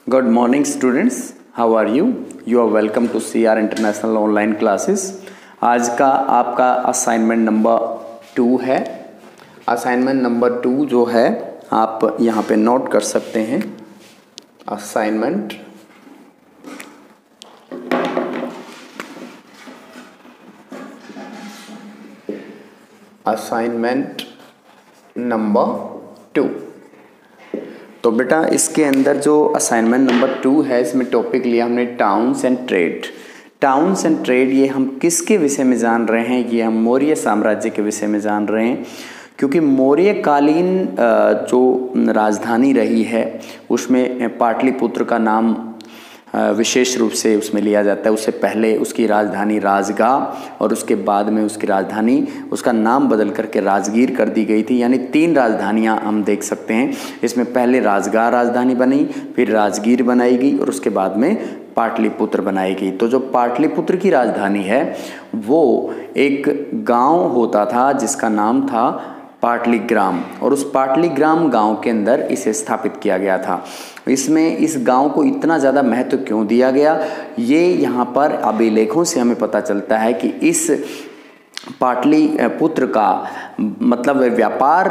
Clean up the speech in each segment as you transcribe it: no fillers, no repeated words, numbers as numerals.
Good morning students, how are you? You are welcome to CR International Online Classes। आज का आपका assignment number 2 है। Assignment number 2 जो है आप यहाँ पे नोट कर सकते हैं। Assignment number 2। तो बेटा इसके अंदर जो असाइनमेंट नंबर 2 है, इसमें टॉपिक लिया हमने towns and trade. Towns and trade ये हम किसके विषय में जान रहे हैं? ये हम मौर्य साम्राज्य के विषय में जान रहे हैं, क्योंकि मौर्यकालीन जो राजधानी रही है उसमें पाटलिपुत्र का नाम विशेष रूप से उसमें लिया जाता है। उससे पहले उसकी राजधानी राजगाह और उसके बाद में उसकी राजधानी उसका नाम बदल करके राजगीर कर दी गई थी। यानी 3 राजधानियां हम देख सकते हैं। इसमें पहले राजगाह राजधानी बनी, फिर राजगीर बनाई गई और उसके बाद में पाटलिपुत्र बनाई गई। तो जो पाटलिपुत्र की राजधानी है वो एक गांव होता था जिसका नाम था पाटलिग्राम, और उस पाटलिग्राम गांव के अंदर इसे स्थापित किया गया था। इसमें इस गांव को इतना ज़्यादा महत्व क्यों दिया गया, ये यहाँ पर अभिलेखों से हमें पता चलता है कि इस पाटलिपुत्र का मतलब व्यापार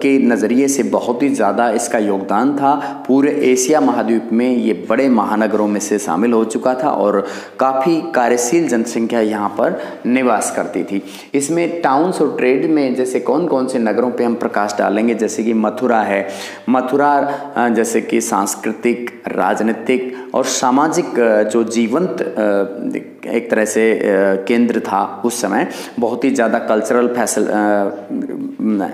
के नज़रिए से बहुत ही ज़्यादा इसका योगदान था। पूरे एशिया महाद्वीप में ये बड़े महानगरों में से शामिल हो चुका था और काफ़ी कार्यशील जनसंख्या यहाँ पर निवास करती थी। इसमें टाउन्स और ट्रेड में जैसे कौन कौन से नगरों पे हम प्रकाश डालेंगे, जैसे कि मथुरा है। मथुरा जैसे कि सांस्कृतिक, राजनीतिक और सामाजिक जो जीवंत एक तरह से केंद्र था उस समय। बहुत ही ज़्यादा कल्चरल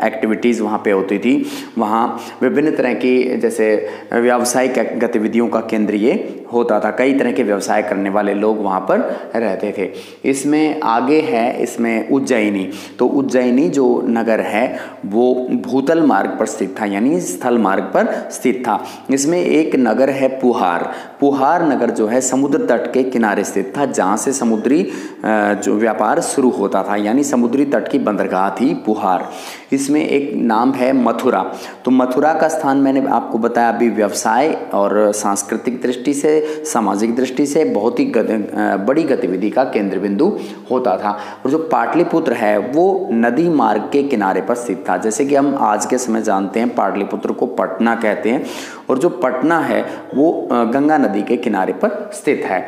एक्टिविटीज़ वहाँ पे होती थी। वहाँ विभिन्न तरह की जैसे व्यावसायिक गतिविधियों का केंद्र ये होता था। कई तरह के व्यवसाय करने वाले लोग वहाँ पर रहते थे। इसमें आगे है इसमें उज्जैनी। तो उज्जैनी जो नगर है वो भूतल मार्ग पर स्थित था, यानी स्थल मार्ग पर स्थित था। इसमें एक नगर है पुहार। पुहार नगर जो है समुद्र तट के किनारे स्थित था, जहाँ से समुद्री जो व्यापार शुरू होता था, यानी समुद्री तट की बंदरगाह थी पुहार। इसमें एक नाम है मथुरा। तो मथुरा का स्थान मैंने आपको बताया अभी व्यवसाय और सांस्कृतिक दृष्टि से, सामाजिक दृष्टि से बहुत ही बड़ी गतिविधि का केंद्र बिंदु होता था। और जो पाटलिपुत्र है वो नदी मार्ग के किनारे पर स्थित था। जैसे कि हम आज के समय जानते हैं पाटलिपुत्र को पटना कहते हैं, और जो पटना है वो गंगा नदी के किनारे पर स्थित है।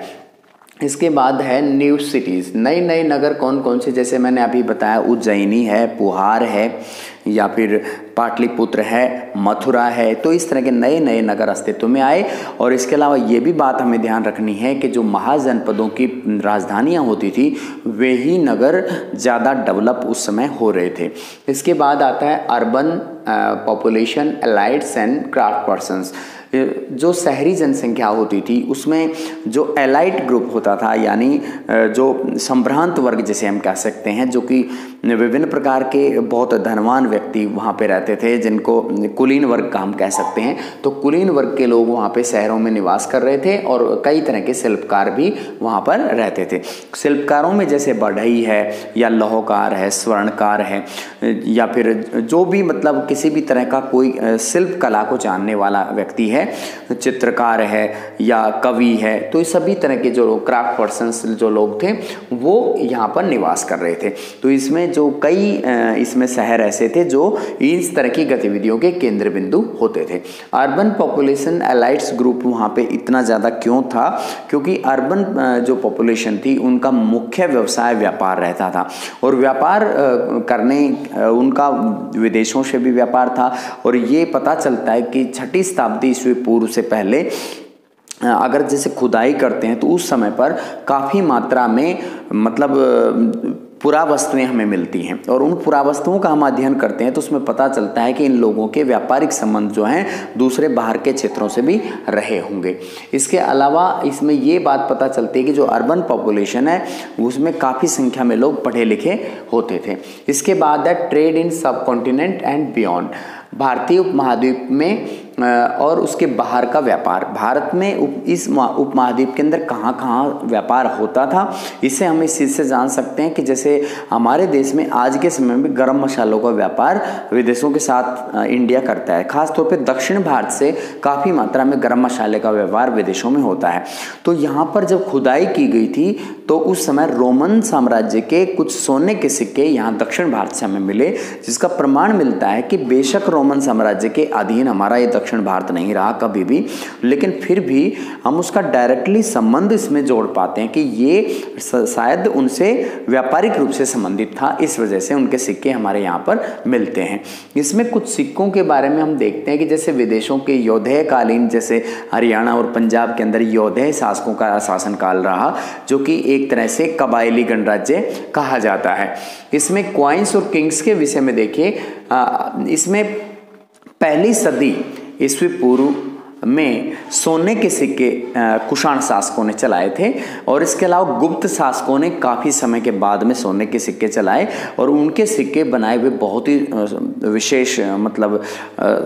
इसके बाद है न्यू सिटीज़, नए नए नगर कौन कौन से, जैसे मैंने अभी बताया उज्जैनी है, पुहार है, या फिर पाटलिपुत्र है, मथुरा है। तो इस तरह के नए नए नगर अस्तित्व में आए। और इसके अलावा ये भी बात हमें ध्यान रखनी है कि जो महाजनपदों की राजधानियाँ होती थी वे ही नगर ज़्यादा डेवलप उस समय हो रहे थे। इसके बाद आता है urban population, elites and craft persons. जो शहरी जनसंख्या होती थी उसमें जो एलाइट ग्रुप होता था, यानी जो संभ्रांत वर्ग जिसे हम कह सकते हैं, जो कि विभिन्न प्रकार के बहुत धनवान व्यक्ति वहाँ पे रहते थे, जिनको कुलीन वर्ग का हम कह सकते हैं। तो कुलीन वर्ग के लोग वहाँ पे शहरों में निवास कर रहे थे और कई तरह के शिल्पकार भी वहाँ पर रहते थे। शिल्पकारों में जैसे बढ़ई है या लौहकार है, स्वर्णकार है, या फिर जो भी मतलब किसी भी तरह का कोई शिल्प कला को जानने वाला व्यक्ति है, चित्रकार है या कवि है, तो इस सभी तरह के जो क्राफ्ट पर्सन्स जो लोग थे वो यहाँ पर निवास कर रहे थे। तो इसमें जो कई इसमें शहर ऐसे थे जो इस तरह की गतिविधियों के केंद्र बिंदु होते थे। अर्बन पॉपुलेशन एलाइट्स ग्रुप वहाँ पे इतना ज़्यादा क्यों था? क्योंकि अर्बन जो पॉपुलेशन थी उनका मुख्य व्यवसाय व्यापार रहता था, और व्यापार करने उनका विदेशों से भी व्यापार था। और ये पता चलता है कि 6ठी शताब्दी ईस्वी पूर्व से पहले अगर जैसे खुदाई करते हैं तो उस समय पर काफ़ी मात्रा में मतलब पुरावस्तुएं हमें मिलती हैं, और उन पुरावस्तुओं का हम अध्ययन करते हैं तो उसमें पता चलता है कि इन लोगों के व्यापारिक संबंध जो हैं दूसरे बाहर के क्षेत्रों से भी रहे होंगे। इसके अलावा इसमें ये बात पता चलती है कि जो अर्बन पॉपुलेशन है उसमें काफ़ी संख्या में लोग पढ़े लिखे होते थे। इसके बाद है ट्रेड इन सब कॉन्टिनेंट एंड बियॉन्ड। भारतीय उपमहाद्वीप में और उसके बाहर का व्यापार, भारत में इस उपमहाद्वीप के अंदर कहाँ कहाँ व्यापार होता था, इससे हम इस चीज़ से जान सकते हैं कि जैसे हमारे देश में आज के समय में गरम मसालों का व्यापार विदेशों के साथ इंडिया करता है। खासतौर पे दक्षिण भारत से काफ़ी मात्रा में गरम मसाले का व्यवहार विदेशों में होता है। तो यहाँ पर जब खुदाई की गई थी तो उस समय रोमन साम्राज्य के कुछ सोने के सिक्के यहाँ दक्षिण भारत से हमें मिले, जिसका प्रमाण मिलता है कि बेशक रोमन साम्राज्य के अधीन हमारा ये दक्षिण भारत नहीं रहा कभी भी, लेकिन फिर भी हम उसका डायरेक्टली संबंध इसमें जोड़ पाते हैं कि ये शायद उनसे व्यापारिक रूप से संबंधित था, इस वजह से उनके सिक्के हमारे यहाँ पर मिलते हैं। इसमें कुछ सिक्कों के बारे में हम देखते हैं कि जैसे विदेशों के योधेय कालीन, जैसे हरियाणा और पंजाब के अंदर योधेय शासकों का शासनकाल रहा, जो कि एक तरह से कबायली गणराज्य कहा जाता है। इसमें क्वाइंस और किंग्स के विषय में देखिए, इसमें पहली सदी ईस्वी पूर्व में सोने के सिक्के कुषाण शासकों ने चलाए थे, और इसके अलावा गुप्त शासकों ने काफ़ी समय के बाद में सोने के सिक्के चलाए, और उनके सिक्के बनाए हुए बहुत ही विशेष मतलब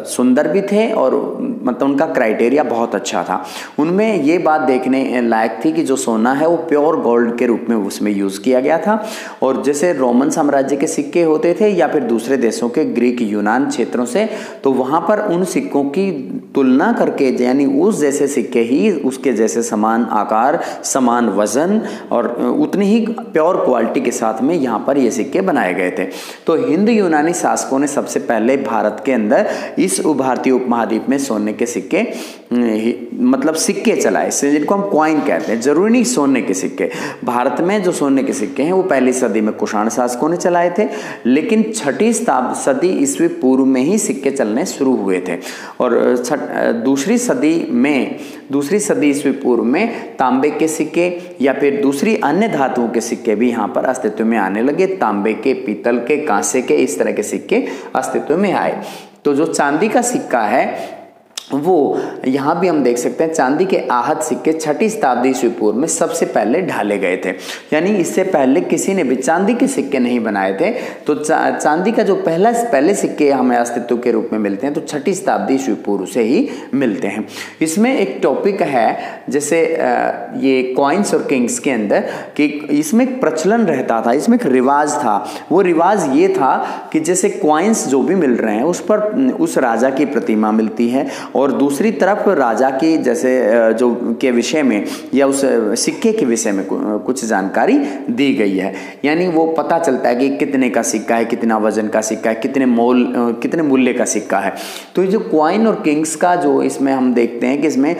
सुंदर भी थे, और मतलब उनका क्राइटेरिया बहुत अच्छा था। उनमें ये बात देखने लायक थी कि जो सोना है वो प्योर गोल्ड के रूप में उसमें यूज़ किया गया था। और जैसे रोमन साम्राज्य के सिक्के होते थे या फिर दूसरे देशों के ग्रीक यूनान क्षेत्रों से, तो वहाँ पर उन सिक्कों की तुलना करके, यानी उस जैसे सिक्के ही उसके जैसे समान आकार, समान वजन और उतनी ही प्योर क्वालिटी के साथ में यहाँ पर ये सिक्के बनाए गए थे। तो हिंद यूनानी शासकों ने सबसे पहले भारत के अंदर इस भारतीय उपमहाद्वीप में सोने के सिक्के मतलब सिक्के चलाए, जिनको हम क्वाइन कहते हैं, जरूरी नहीं सोने के सिक्के। भारत में जो सोने के सिक्के हैं वो पहली सदी में कुषाण शासकों ने चलाए थे, लेकिन छठी सदी ईस्वी पूर्व में ही सिक्के चलने शुरू हुए थे। और दूसरी सदी ईस्वी पूर्व में तांबे के सिक्के या फिर दूसरी अन्य धातुओं के सिक्के भी यहाँ पर अस्तित्व में आने लगे। तांबे के, पीतल के, कांसे के, इस तरह के सिक्के अस्तित्व में आए। तो जो चांदी का सिक्का है वो यहाँ भी हम देख सकते हैं, चांदी के आहत सिक्के छठी शताब्दी ईस्वी पूर्व में सबसे पहले ढाले गए थे, यानी इससे पहले किसी ने भी चांदी के सिक्के नहीं बनाए थे। तो चांदी का जो पहले सिक्के हमें अस्तित्व के रूप में मिलते हैं तो छठी शताब्दी ईस्वी पूर्व से ही मिलते हैं। इसमें एक टॉपिक है जैसे ये कॉइन्स और किंग्स के अंदर कि इसमें एक प्रचलन रहता था, इसमें एक रिवाज था। वो रिवाज ये था कि जैसे कॉइन्स जो भी मिल रहे हैं उस पर उस राजा की प्रतिमा मिलती है, और दूसरी तरफ राजा की जैसे जो के विषय में या उस सिक्के के विषय में कुछ जानकारी दी गई है, यानी वो पता चलता है कि कितने का सिक्का है, कितना वजन का सिक्का है, कितने मूल्य का सिक्का है। तो ये जो क्वाइन और किंग्स का जो इसमें हम देखते हैं कि इसमें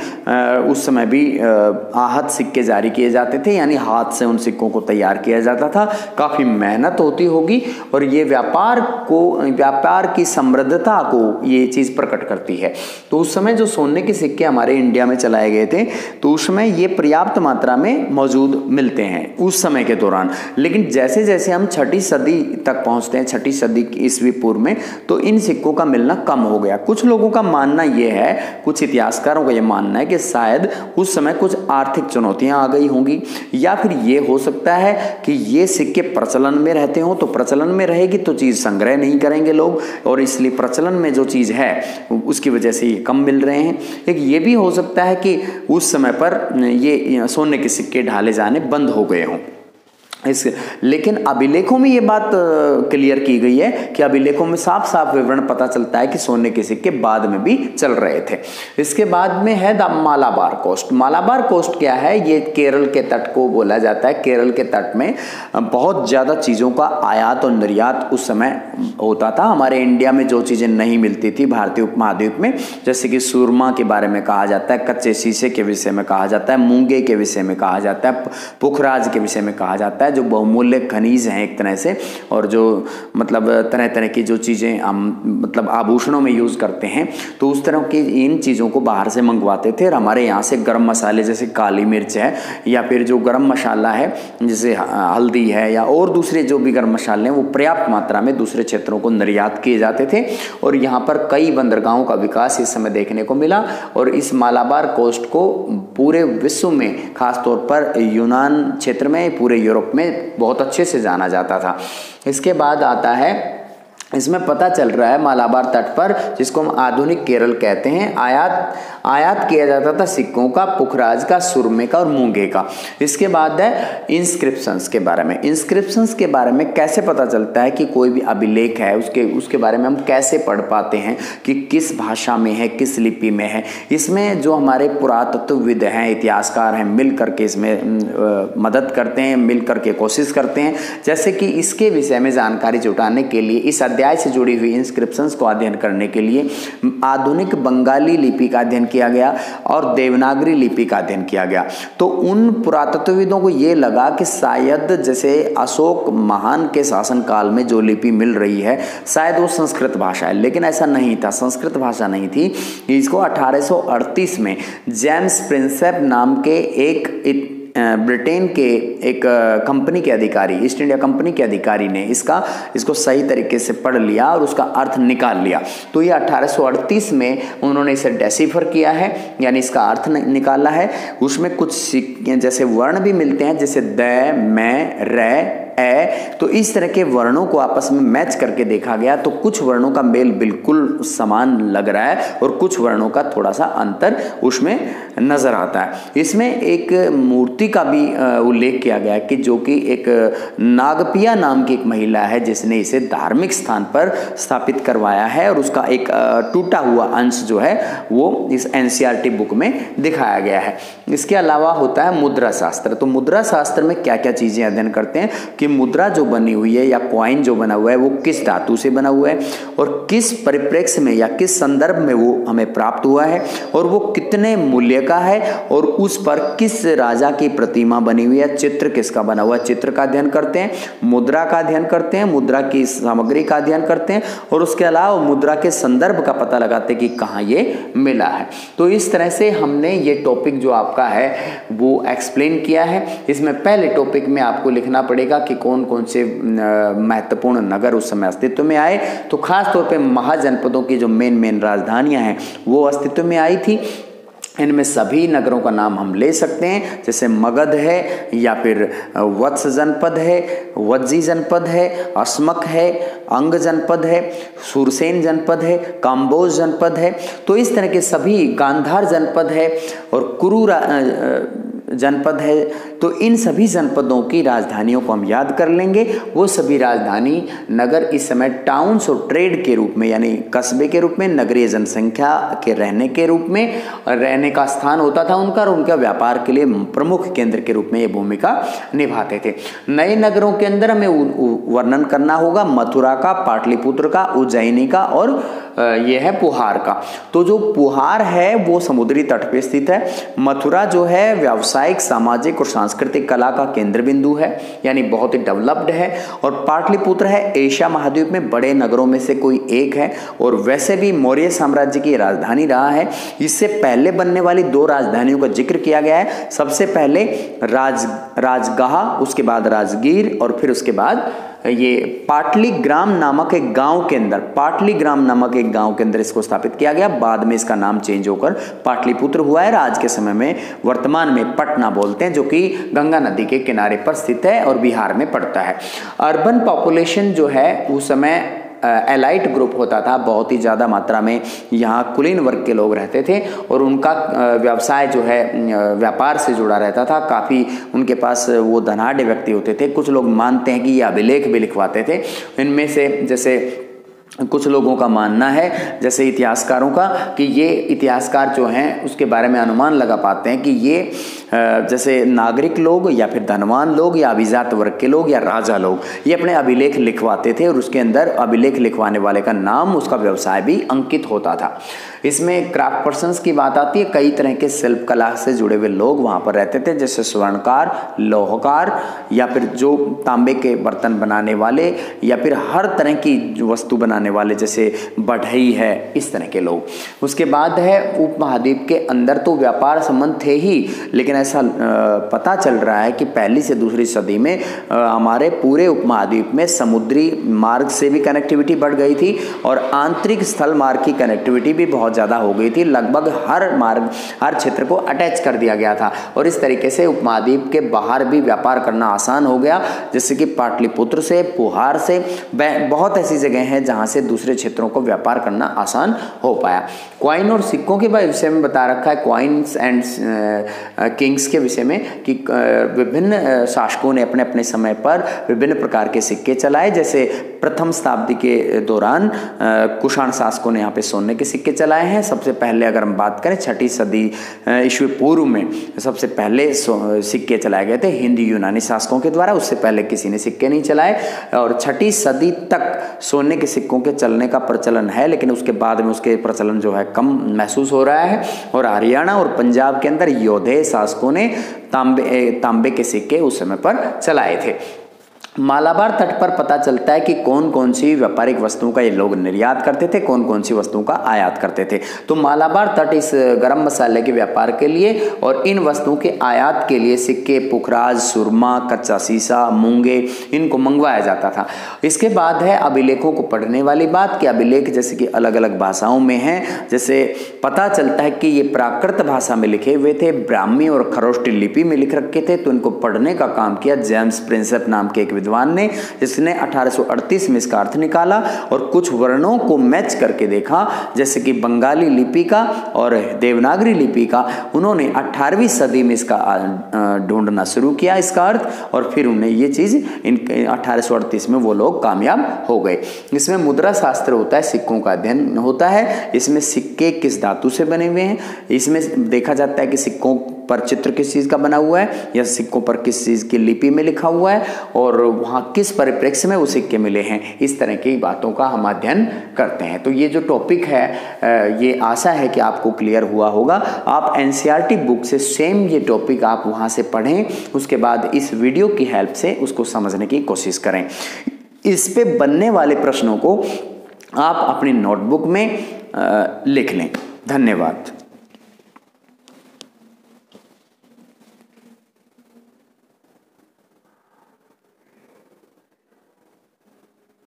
उस समय भी आहत सिक्के जारी किए जाते थे, यानी हाथ से उन सिक्कों को तैयार किया जाता था। काफ़ी मेहनत होती होगी, और ये व्यापार की समृद्धता को ये चीज़ प्रकट करती है। तो उस समय जो सोने के सिक्के हमारे इंडिया में चलाए गए थे तो उसमें ये पर्याप्त मात्रा में मौजूद मिलते हैं उस समय के दौरान। लेकिन जैसे जैसे हम छठी सदी तक पहुंचते हैं, छठी सदी ईस्वी पूर्व में, तो इन सिक्कों का मिलना कम हो गया। कुछ लोगों का मानना ये है, कुछ इतिहासकारों का ये मानना है कि शायद उस समय कुछ आर्थिक चुनौतियां आ गई होंगी, या फिर ये हो सकता है कि ये सिक्के प्रचलन में रहते हों। तो प्रचलन में रहेगी तो चीज़ संग्रह नहीं करेंगे लोग, और इसलिए प्रचलन में जो चीज़ है उसकी वजह से ये कम मिल रहे हैं। एक ये भी हो सकता है कि उस समय पर ये सोने के सिक्के ढाले जाने बंद हो गए हों। लेकिन अभिलेखों में ये बात क्लियर की गई है कि अभिलेखों में साफ साफ विवरण पता चलता है कि सोने के सिक्के बाद में भी चल रहे थे। इसके बाद में है the Malabar coast. Malabar coast क्या है? ये केरल के तट को बोला जाता है। केरल के तट में बहुत ज़्यादा चीज़ों का आयात और निर्यात उस समय होता था। हमारे इंडिया में जो चीज़ें नहीं मिलती थी भारतीय उपमहाद्वीप में, जैसे कि सुरमा के बारे में कहा जाता है, कच्चे शीशे के विषय में कहा जाता है, मूंगे के विषय में कहा जाता है, पुखराज के विषय में कहा जाता है, जो बहुमूल्य खनिज हैं एक तरह से, और जो मतलब तरह तरह की जो चीज़ें हम मतलब आभूषणों में यूज़ करते हैं, तो उस तरह की इन चीज़ों को बाहर से मंगवाते थे। और हमारे यहाँ से गरम मसाले जैसे काली मिर्च है, या फिर जो गरम मसाला है जैसे हल्दी है, या और दूसरे जो भी गरम मसाले हैं, वो पर्याप्त मात्रा में दूसरे क्षेत्रों को निर्यात किए जाते थे। और यहाँ पर कई बंदरगाहों का विकास इस समय देखने को मिला, और इस मालाबार कोस्ट को पूरे विश्व में, खासतौर पर यूनान क्षेत्र में, पूरे यूरोप में बहुत अच्छे से जाना जाता था। इसके बाद आता है इसमें पता चल रहा है मालाबार तट पर, जिसको हम आधुनिक केरल कहते हैं, आयात किया जाता था सिक्कों का, पुखराज का, सुरमे का और मूंगे का। इसके बाद है इंस्क्रिप्शंस के बारे में। इंस्क्रिप्शंस के बारे में कैसे पता चलता है कि कोई भी अभिलेख है, उसके बारे में हम कैसे पढ़ पाते हैं कि किस भाषा में है, किस लिपि में है। इसमें जो हमारे पुरातत्वविद हैं, इतिहासकार हैं, मिल करके इसमें मदद करते हैं, मिल करके कोशिश करते हैं। जैसे कि इसके विषय में जानकारी जुटाने के लिए, इस अध्याय से जुड़ी हुई इंस्क्रिप्शंस को अध्ययन करने के लिए आधुनिक बंगाली लिपि का अध्ययन किया गया और देवनागरी लिपि का अध्ययन किया गया। तो उन पुरातत्वविदों को ये लगा कि शायद जैसे अशोक महान के शासनकाल में जो लिपि मिल रही है शायद वो संस्कृत भाषा है, लेकिन ऐसा नहीं था, संस्कृत भाषा नहीं थी। इसको 1838 में जेम्स प्रिंसेप नाम के एक ब्रिटेन के एक कंपनी के अधिकारी, ईस्ट इंडिया कंपनी के अधिकारी ने इसको सही तरीके से पढ़ लिया और उसका अर्थ निकाल लिया। तो ये 1838 में उन्होंने इसे डेसिफर किया है, यानी इसका अर्थ निकाला है। उसमें कुछ जैसे वर्ण भी मिलते हैं, जैसे द, मैं, रे, ए, तो इस तरह के वर्णों को आपस में मैच करके देखा गया तो कुछ वर्णों का मेल बिल्कुल समान लग रहा है और कुछ वर्णों का थोड़ा सा अंतर उसमें नजर आता है। इसमें एक मूर्ति का भी उल्लेख किया गया है कि जो कि एक नागपिया नाम की एक महिला है जिसने इसे धार्मिक स्थान पर स्थापित करवाया है और उसका एक टूटा हुआ अंश जो है वो इस एनसीईआरटी बुक में दिखाया गया है। इसके अलावा होता है मुद्रा शास्त्र। तो मुद्रा शास्त्र में क्या क्या चीजें अध्ययन करते हैं कि मुद्रा जो बनी हुई है या कॉइन जो बना हुआ है वो किस धातु से बना हुआ है और किस परिप्रेक्ष्य में या किस संदर्भ में वो हमें प्राप्त हुआ है और वो कितने मूल्य का है और उस पर किस राजा की प्रतिमा बनी हुई है, चित्र किसका बना हुआ है, चित्र का अध्ययन करते हैं, मुद्रा का अध्ययन करते हैं, मुद्रा की सामग्री का अध्ययन करते हैं और उसके अलावा मुद्रा के संदर्भ का पता लगाते हैं कि कहाँ ये मिला है। तो इस तरह से हमने ये टॉपिक जो आपका है वो एक्सप्लेन किया है। इसमें पहले टॉपिक में आपको लिखना पड़ेगा कि कौन कौन से महत्वपूर्ण नगर उस समय अस्तित्व में आए। तो खास तौर पे महाजनपदों की जो मेन राजधानियां हैं वो अस्तित्व में आई थी। इनमें सभी नगरों का नाम हम ले सकते हैं, जैसे मगध है या फिर वत्स जनपद है, वज्जी जनपद है, अस्मक है, अंग जनपद है, सुरसेन जनपद है, काम्बोज जनपद है। तो इस तरह के सभी, गांधार जनपद है और कुरु जनपद है। तो इन सभी जनपदों की राजधानियों को हम याद कर लेंगे। वो सभी राजधानी नगर इस समय टाउन्स और ट्रेड के रूप में, यानी कस्बे के रूप में, नगरीय जनसंख्या के रहने के रूप में, रहने का स्थान होता था उनका और उनका व्यापार के लिए प्रमुख केंद्र के रूप में ये भूमिका निभाते थे। नए नगरों के अंदर हमें वर्णन करना होगा मथुरा का, पाटलिपुत्र का, उज्जैनी का और ये है पुहार का। तो जो पुहार है वो समुद्री तट पे स्थित है। मथुरा जो है व्यावसायिक, सामाजिक और सांस्कृतिक कला का केंद्र बिंदु है, यानी बहुत ही डेवलप्ड है। और पाटलिपुत्र है एशिया महाद्वीप में बड़े नगरों में से कोई एक है और वैसे भी मौर्य साम्राज्य की राजधानी रहा है। इससे पहले बनने वाली दो राजधानियों का जिक्र किया गया है। सबसे पहले राजगाह, उसके बाद राजगीर और फिर उसके बाद ये पाटलीग्राम नामक एक गांव के अंदर, पाटलीग्राम नामक एक गांव के अंदर इसको स्थापित किया गया। बाद में इसका नाम चेंज होकर पाटलिपुत्र हुआ है। आज के समय में वर्तमान में पटना बोलते हैं, जो कि गंगा नदी के किनारे पर स्थित है और बिहार में पड़ता है। अर्बन पॉपुलेशन जो है उस समय एलाइट ग्रुप होता था, बहुत ही ज़्यादा मात्रा में यहाँ कुलीन वर्ग के लोग रहते थे और उनका व्यवसाय जो है व्यापार से जुड़ा रहता था। काफ़ी उनके पास वो धनाढ़ व्यक्ति होते थे। कुछ लोग मानते हैं कि ये अभिलेख भी लिखवाते थे। इनमें से जैसे कुछ लोगों का मानना है, जैसे इतिहासकारों का, कि ये इतिहासकार जो हैं उसके बारे में अनुमान लगा पाते हैं कि ये जैसे नागरिक लोग या फिर धनवान लोग या अभिजात वर्ग के लोग या राजा लोग ये अपने अभिलेख लिखवाते थे और उसके अंदर अभिलेख लिखवाने वाले का नाम, उसका व्यवसाय भी अंकित होता था। इसमें क्राफ्ट पर्सन्स की बात आती है। कई तरह के शिल्प कला से जुड़े हुए लोग वहाँ पर रहते थे, जैसे स्वर्णकार, लौहकार या फिर जो तांबे के बर्तन बनाने वाले या फिर हर तरह की वस्तु बनाने वाले, जैसे बढ़ई है, इस तरह के लोग। उसके बाद है उपमहाद्वीप के अंदर तो व्यापार संबंध थे ही, लेकिन ऐसा पता चल रहा है कि पहली से दूसरी सदी में हमारे पूरे उपमहाद्वीप में समुद्री मार्ग से भी कनेक्टिविटी बढ़ गई थी और आंतरिक स्थल मार्ग की कनेक्टिविटी भी बहुत ज़्यादा हो गई थी। लगभग हर क्षेत्र को अटैच कर दिया गया था और इस तरीके से उपमहाद्वीप के बाहर भी व्यापार करना आसान हो गया, जैसे कि पाटलिपुत्र से, पुहार से, बहुत ऐसी जगह हैं जहां से दूसरे क्षेत्रों को व्यापार करना आसान हो पाया। कॉइन और सिक्कों के विषय में बता रखा है, कॉइन्स एंड किंग्स के विषय में, कि विभिन्न शासकों ने अपने अपने समय पर विभिन्न प्रकार के सिक्के चलाए। जैसे प्रथम शताब्दी के दौरान कुषाण शासकों ने यहाँ पे सोने के सिक्के चलाए हैं। सबसे पहले अगर हम बात करें 6ठी सदी ईस्वी पूर्व में सबसे पहले सिक्के चलाए गए थे हिंदी यूनानी शासकों के द्वारा, उससे पहले किसी ने सिक्के नहीं चलाए। और 6ठी सदी तक सोने के सिक्कों के चलने का प्रचलन है, लेकिन उसके बाद में उसके प्रचलन जो है कम महसूस हो रहा है। और हरियाणा और पंजाब के अंदर योधेय शासकों ने तांबे के सिक्के उस समय पर चलाए थे। मालाबार तट पर पता चलता है कि कौन कौन सी व्यापारिक वस्तुओं का ये लोग निर्यात करते थे, कौन कौन सी वस्तुओं का आयात करते थे। तो मालाबार तट इस गरम मसाले के व्यापार के लिए और इन वस्तुओं के आयात के लिए सिक्के, पुखराज, सुरमा, कच्चा शीशा, मूंगे, इनको मंगवाया जाता था। इसके बाद है अभिलेखों को पढ़ने वाली बात कि अभिलेख जैसे कि अलग अलग भाषाओं में हैं। जैसे पता चलता है कि ये प्राकृत भाषा में लिखे हुए थे, ब्राह्मी और खरोष्टी लिपि में लिख रखे थे। तो इनको पढ़ने का काम किया जेम्स प्रिंसेप नाम के एक विद्वान ने, जिसने 1838 में इसका अर्थ निकाला और कुछ वर्णों को मैच करके देखा, जैसे कि बंगाली लिपि का और देवनागरी लिपि का। उन्होंने 18वीं सदी में इसका ढूंढना शुरू किया इसका अर्थ, और फिर उन्हें ये चीज़ 1838 में वो लोग कामयाब हो गए। इसमें मुद्रा शास्त्र होता है, सिक्कों का अध्ययन होता है। इसमें सिक्के किस धातु से बने हुए हैं, इसमें देखा जाता है कि सिक्कों पर चित्र किस चीज़ का बना हुआ है या सिक्कों पर किस चीज़ की लिपि में लिखा हुआ है और वहाँ किस परिप्रेक्ष्य में वो सिक्के मिले हैं। इस तरह की बातों का हम अध्ययन करते हैं। तो ये जो टॉपिक है ये आशा है कि आपको क्लियर हुआ होगा। आप एनसीईआरटी बुक से सेम ये टॉपिक आप वहाँ से पढ़ें, उसके बाद इस वीडियो की हेल्प से उसको समझने की कोशिश करें। इस पे बनने वाले प्रश्नों को आप अपनी नोटबुक में लिख लें। धन्यवाद।